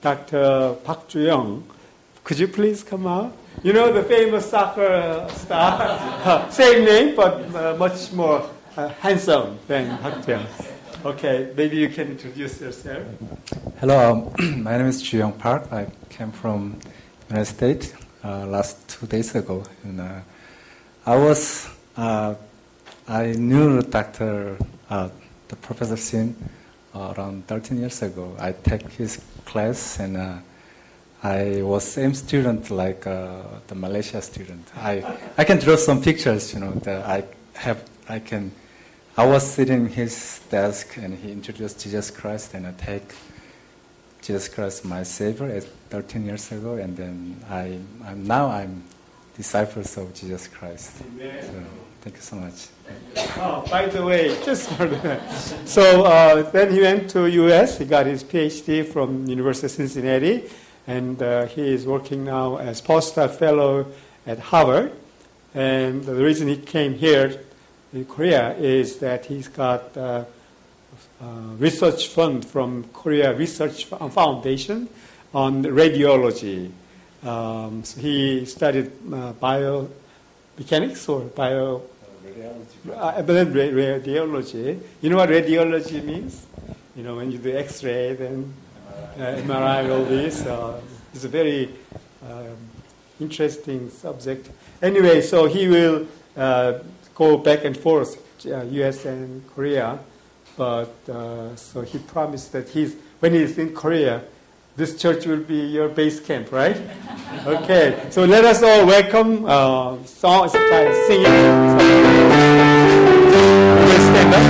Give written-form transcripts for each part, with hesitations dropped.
Dr. Park Ju-young. Could you please come out? You know the famous soccer star, same name but much more handsome than Park Ju-young. Okay, maybe you can introduce yourself. Hello, my name is Ju-young Park. I came from United States last 2 days ago. And, I knew the Professor Sin around 13 years ago. I take his class and I was same student like the Malaysia student. I can draw some pictures, you know, that I was sitting in his desk and he introduced Jesus Christ and I take Jesus Christ my Savior 13 years ago, and then I'm disciples of Jesus Christ. Amen. So, thank you so much. Oh, by the way, just for that. So then he went to U.S. He got his PhD from University of Cincinnati, and he is working now as postdoc fellow at Harvard. And the reason he came here in Korea is that he's got research fund from Korea Research Foundation on radiology. So he studied biomechanics or radiology. You know what radiology means? You know, when you do X-ray, then MRI, all this. It's a very interesting subject. Anyway, so he will go back and forth, U.S. and Korea. But so he promised that when he's in Korea, this church will be your base camp, right? Okay, so let us all welcome singing. We'll stand up.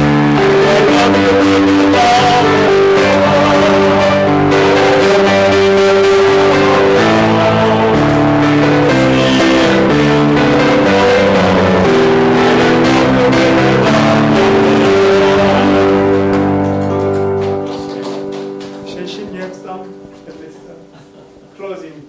Closing